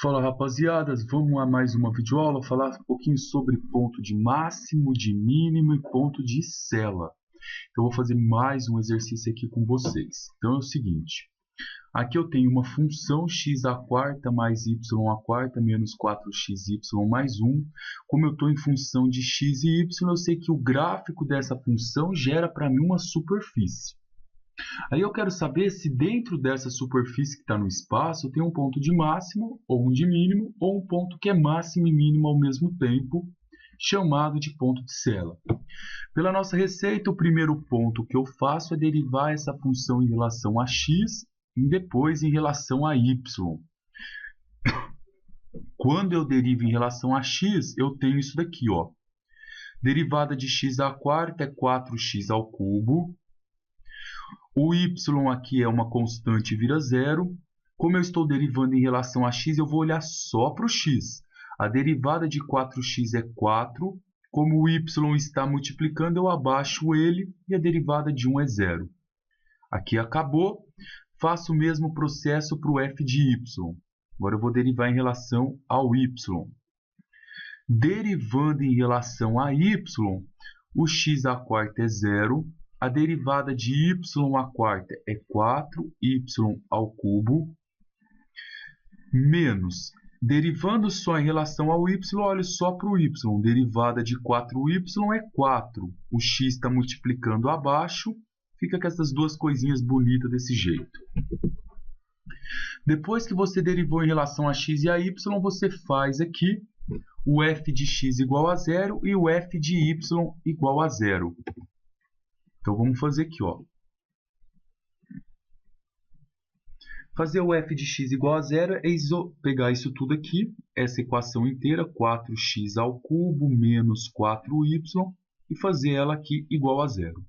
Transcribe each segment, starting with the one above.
Fala rapaziadas, vamos a mais uma videoaula, falar um pouquinho sobre ponto de máximo, de mínimo e ponto de cela. Então eu vou fazer mais um exercício aqui com vocês. Então é o seguinte, aqui eu tenho uma função x à quarta mais y à quarta menos 4xy mais 1. Como eu estou em função de x e y, eu sei que o gráfico dessa função gera para mim uma superfície. Aí eu quero saber se dentro dessa superfície que está no espaço tem um ponto de máximo, ou um de mínimo, ou um ponto que é máximo e mínimo ao mesmo tempo, chamado de ponto de cela. Pela nossa receita, o primeiro ponto que eu faço é derivar essa função em relação a x e depois em relação a y. Quando eu derivo em relação a x, eu tenho isso daqui, ó. Derivada de x à quarta é 4x ao cubo. O y aqui é uma constante e vira zero. Como eu estou derivando em relação a x, eu vou olhar só para o x. A derivada de 4x é 4. Como o y está multiplicando, eu abaixo ele e a derivada de 1 é zero. Aqui acabou. Faço o mesmo processo para o f de y. Agora eu vou derivar em relação ao y. Derivando em relação a y, o x à quarta é zero. A derivada de y à quarta é 4y ao cubo, menos, derivando só em relação ao y, olho só para o y. Derivada de 4y é 4. O x está multiplicando abaixo, fica com essas duas coisinhas bonitas desse jeito. Depois que você derivou em relação a x e a y, você faz aqui o f de x igual a zero e o f de y igual a zero. Então, vamos fazer aqui, ó. Fazer o f de x igual a zero é pegar isso tudo aqui, essa equação inteira, 4x ao cubo menos 4y, e fazer ela aqui igual a zero.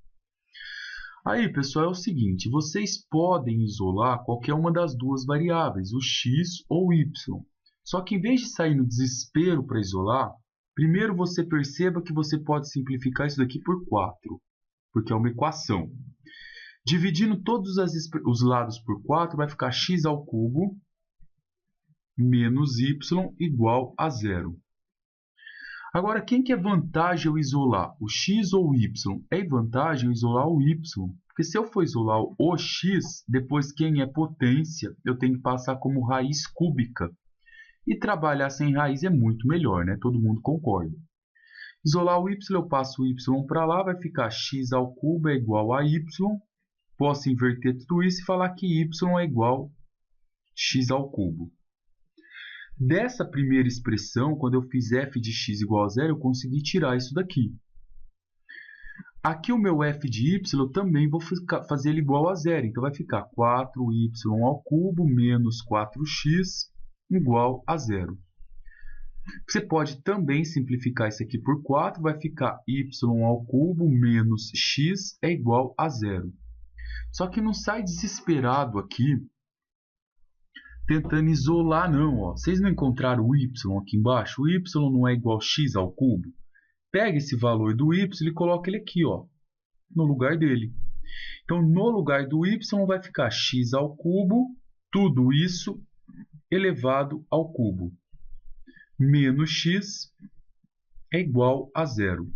Aí, pessoal, é o seguinte, vocês podem isolar qualquer uma das duas variáveis, o x ou o y. Só que, em vez de sair no desespero para isolar, primeiro você perceba que você pode simplificar isso daqui por 4. Porque é uma equação. Dividindo todos os lados por 4, vai ficar x ao cubo menos y igual a zero. Agora, quem que é vantagem eu isolar? O x ou o y? É vantagem eu isolar o y. Porque se eu for isolar o x, depois quem é potência, eu tenho que passar como raiz cúbica. E trabalhar sem raiz é muito melhor, né? Todo mundo concorda. Isolar o y, eu passo o y para lá, vai ficar x ao cubo é igual a y. Posso inverter tudo isso e falar que y é igual a x ao cubo. Dessa primeira expressão, quando eu fiz f de x igual a zero, eu consegui tirar isso daqui. Aqui o meu f de y eu também vou fazer ele igual a zero. Então vai ficar 4y ao cubo menos 4x igual a zero. Você pode também simplificar isso aqui por 4, vai ficar y ao cubo menos x é igual a zero. Só que não sai desesperado aqui, tentando isolar não. Ó. Vocês não encontraram o y aqui embaixo? O y não é igual a x ao cubo? Pega esse valor do y e coloca ele aqui, ó, no lugar dele. Então, no lugar do y vai ficar x ao cubo, tudo isso elevado ao cubo. Menos x é igual a zero.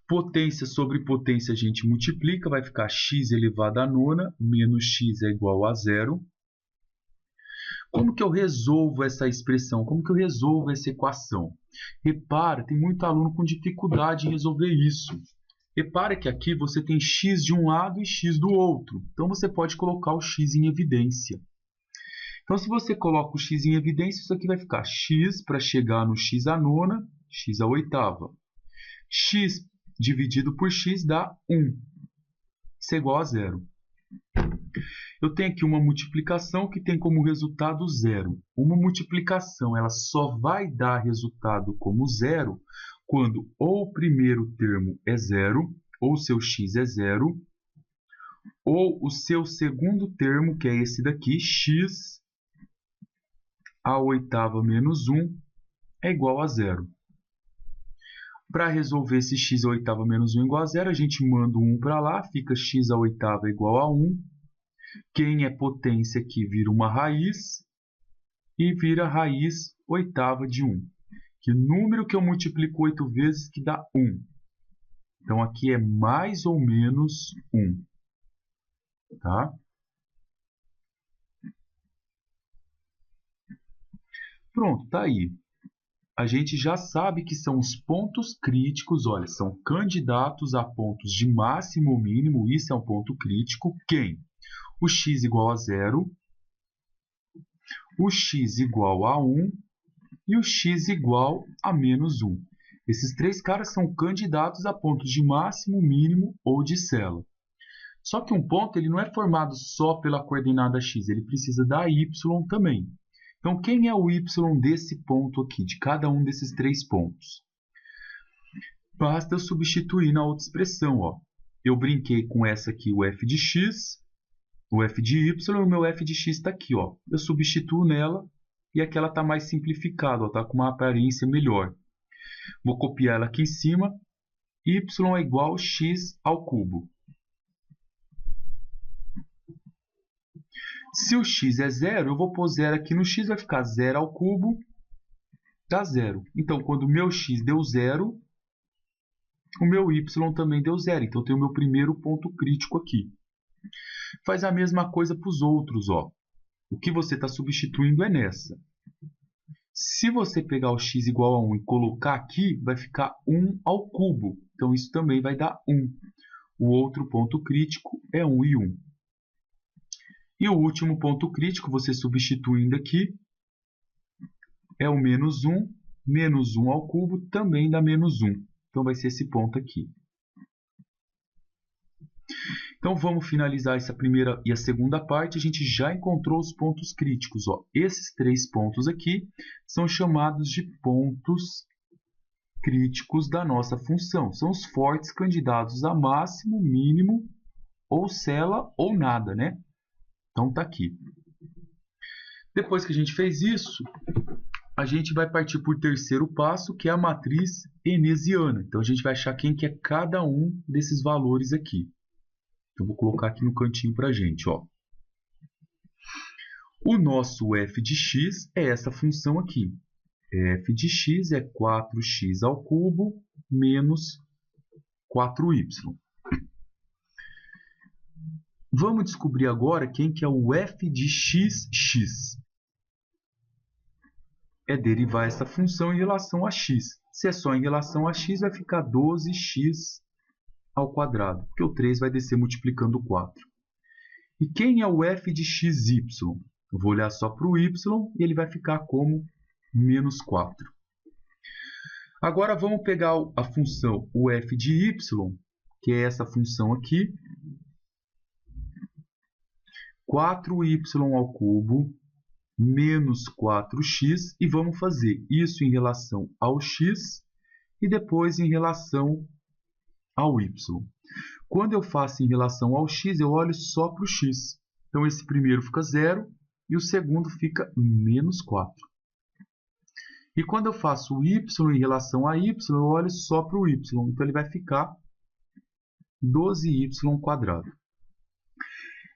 Potência sobre potência a gente multiplica, vai ficar x elevado à nona, menos x é igual a zero. Como que eu resolvo essa expressão? Como que eu resolvo essa equação? Repara, tem muito aluno com dificuldade em resolver isso. Repara que aqui você tem x de um lado e x do outro. Então, você pode colocar o x em evidência. Então, se você coloca o x em evidência, isso aqui vai ficar x para chegar no x à nona, x à oitava. X dividido por x dá 1. Isso é igual a zero. Eu tenho aqui uma multiplicação que tem como resultado zero. Uma multiplicação ela só vai dar resultado como zero quando ou o primeiro termo é zero, ou o seu x é zero, ou o seu segundo termo, que é esse daqui, x à oitava menos 1 é igual a zero. Para resolver esse x à oitava menos 1 igual a zero, a gente manda o 1 para lá, fica x à oitava igual a 1. Quem é potência aqui vira uma raiz. e vira raiz oitava de 1. Que número que eu multiplico 8 vezes que dá 1? Então, aqui é mais ou menos 1. Tá? Pronto, tá aí. A gente já sabe que são os pontos críticos, olha, são candidatos a pontos de máximo ou mínimo, isso é um ponto crítico. Quem? O x igual a 0, o x igual a 1 e o x igual a menos 1. Esses três caras são candidatos a pontos de máximo, mínimo ou de célula. Só que um ponto ele não é formado só pela coordenada x, ele precisa da y também. Então, quem é o y desse ponto aqui, de cada um desses três pontos? Basta eu substituir na outra expressão. Ó. Eu brinquei com essa aqui, o f de x, o f de y, e o meu f de x está aqui. Ó. Eu substituo nela e aqui ela está mais simplificada, está com uma aparência melhor. Vou copiar ela aqui em cima. Y é igual a x ao cubo. Se o x é 0, eu vou pôr 0 aqui no x, vai ficar 0 ao cubo, dá 0. Então, quando o meu x deu 0, o meu y também deu 0. Então, eu tenho o meu primeiro ponto crítico aqui. Faz a mesma coisa para os outros. Ó. O que você está substituindo é nessa. Se você pegar o x igual a 1 e colocar aqui, vai ficar 1 ao cubo. Então, isso também vai dar 1. O outro ponto crítico é 1 e 1. E o último ponto crítico, você substituindo aqui, é o menos 1. Menos 1 ao cubo também dá menos 1. Então, vai ser esse ponto aqui. Então, vamos finalizar essa primeira e a segunda parte. A gente já encontrou os pontos críticos. Ó. Esses três pontos aqui são chamados de pontos críticos da nossa função. São os fortes candidatos a máximo, mínimo, ou célula, ou nada, né? Então, está aqui. Depois que a gente fez isso, a gente vai partir para o terceiro passo, que é a matriz enesiana. Então, a gente vai achar quem que é cada um desses valores aqui. Então, vou colocar aqui no cantinho para a gente. Ó. O nosso f de x é essa função aqui. F de x é 4x ao cubo menos 4y. Vamos descobrir agora quem que é o f de x. É derivar essa função em relação a x. Se é só em relação a x, vai ficar 12x ao quadrado, porque o 3 vai descer multiplicando o 4. E quem é o f de xy? Eu vou olhar só para o y e ele vai ficar como menos 4. Agora vamos pegar a função o f de y, que é essa função aqui. 4y ao cubo menos 4x, e vamos fazer isso em relação ao x e depois em relação ao y. Quando eu faço em relação ao x, eu olho só para o x. Então, esse primeiro fica 0 e o segundo fica menos 4. E quando eu faço o y em relação a y, eu olho só para o y. Então, ele vai ficar 12y².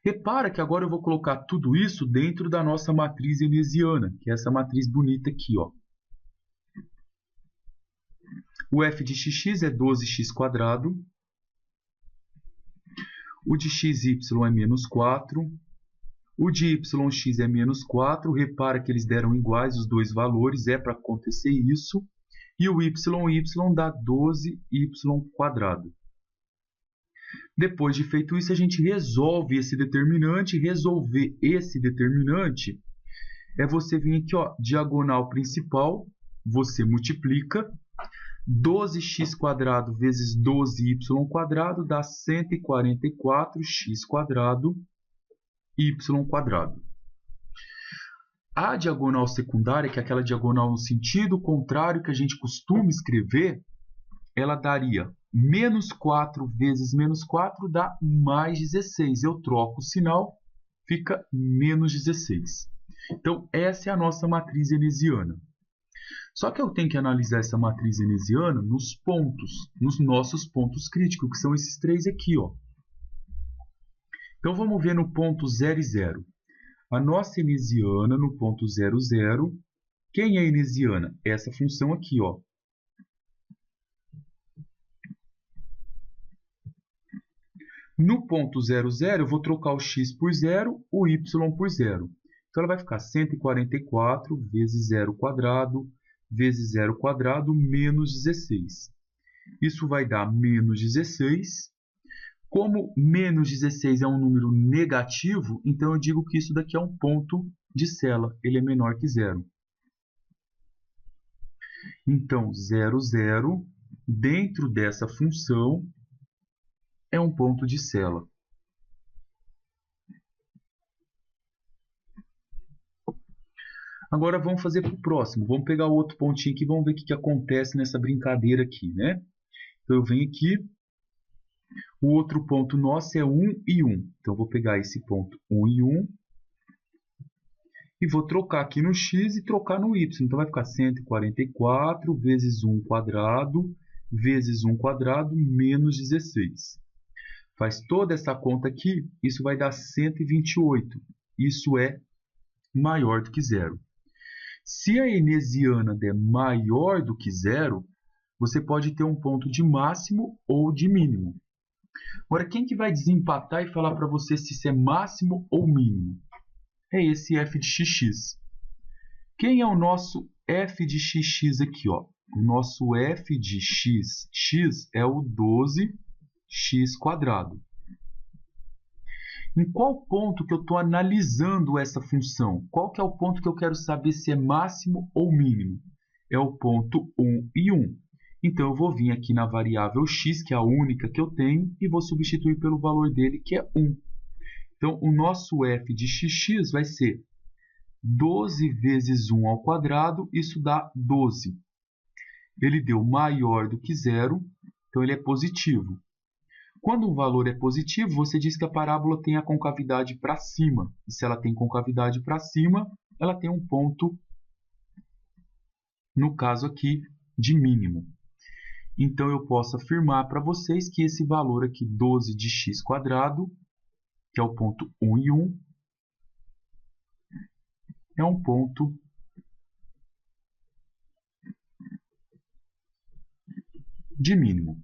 Repara que agora eu vou colocar tudo isso dentro da nossa matriz enesiana, que é essa matriz bonita aqui. Ó. O f de xx é 12x². O de xy é menos 4. O de yx é menos 4. Repara que eles deram iguais os dois valores, é para acontecer isso. E o y dá 12y². Depois de feito isso, a gente resolve esse determinante. Resolver esse determinante é você vir aqui, ó, diagonal principal, você multiplica. 12x² vezes 12y² dá 144x² y². A diagonal secundária, que é aquela diagonal no sentido contrário que a gente costuma escrever, ela daria menos 4 vezes menos 4 dá mais 16. Eu troco o sinal, fica menos 16. Então, essa é a nossa matriz enesiana. Só que eu tenho que analisar essa matriz enesiana nos pontos, nos nossos pontos críticos, que são esses três aqui. Ó. Então, vamos ver no ponto 0 e 0. A nossa veneziana no ponto 0, 0. Quem é a veneziana? Essa função aqui, ó. No ponto 0, 0, eu vou trocar o x por 0, o y por 0. Então, ela vai ficar 144 vezes 0 quadrado, vezes 0 quadrado, menos 16. Isso vai dar menos 16. Como menos 16 é um número negativo, então eu digo que isso daqui é um ponto de Cela. Ele é menor que 0. Então, 0, 0, dentro dessa função, é um ponto de Cela. Agora vamos fazer para o próximo. Vamos pegar o outro pontinho aqui e vamos ver o que acontece nessa brincadeira aqui, né? Então, eu venho aqui. O outro ponto nosso é 1 e 1. Então, eu vou pegar esse ponto 1 e 1 e vou trocar aqui no x e trocar no y. Então, vai ficar 144 vezes 1 quadrado vezes 1 quadrado menos 16. Faz toda essa conta aqui, isso vai dar 128. Isso é maior do que 0. Se a veneziana der maior do que 0, você pode ter um ponto de máximo ou de mínimo. Agora, quem que vai desempatar e falar para você se isso é máximo ou mínimo? É esse f de xx. Quem é o nosso f de xx aqui? Ó? O nosso f de x é o 12x². Em qual ponto que eu estou analisando essa função? Qual que é o ponto que eu quero saber se é máximo ou mínimo? É o ponto 1 e 1. Então, eu vou vir aqui na variável x, que é a única que eu tenho, e vou substituir pelo valor dele, que é 1. Então, o nosso f de xx vai ser 12 vezes 1 ao quadrado, isso dá 12. Ele deu maior do que 0, então ele é positivo. Quando um valor é positivo, você diz que a parábola tem a concavidade para cima. E se ela tem concavidade para cima, ela tem um ponto, no caso aqui, de mínimo. Então, eu posso afirmar para vocês que esse valor aqui, 12 de x², que é o ponto 1 e 1, é um ponto de mínimo.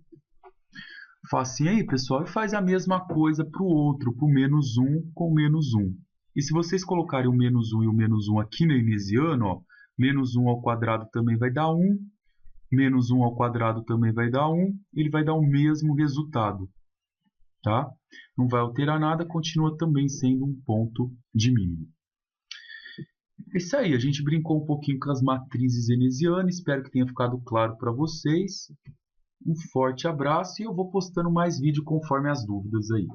Facinho aí, pessoal, e faz a mesma coisa para o outro, para o menos 1 com menos 1. E se vocês colocarem o menos 1 e o menos 1 aqui na veneziana, ó, menos 1 ao quadrado também vai dar 1, menos 1 ao quadrado também vai dar 1, ele vai dar o mesmo resultado. Tá? Não vai alterar nada, continua também sendo um ponto de mínimo. É isso aí, a gente brincou um pouquinho com as matrizes venezianas, espero que tenha ficado claro para vocês. Um forte abraço e eu vou postando mais vídeo conforme as dúvidas aí.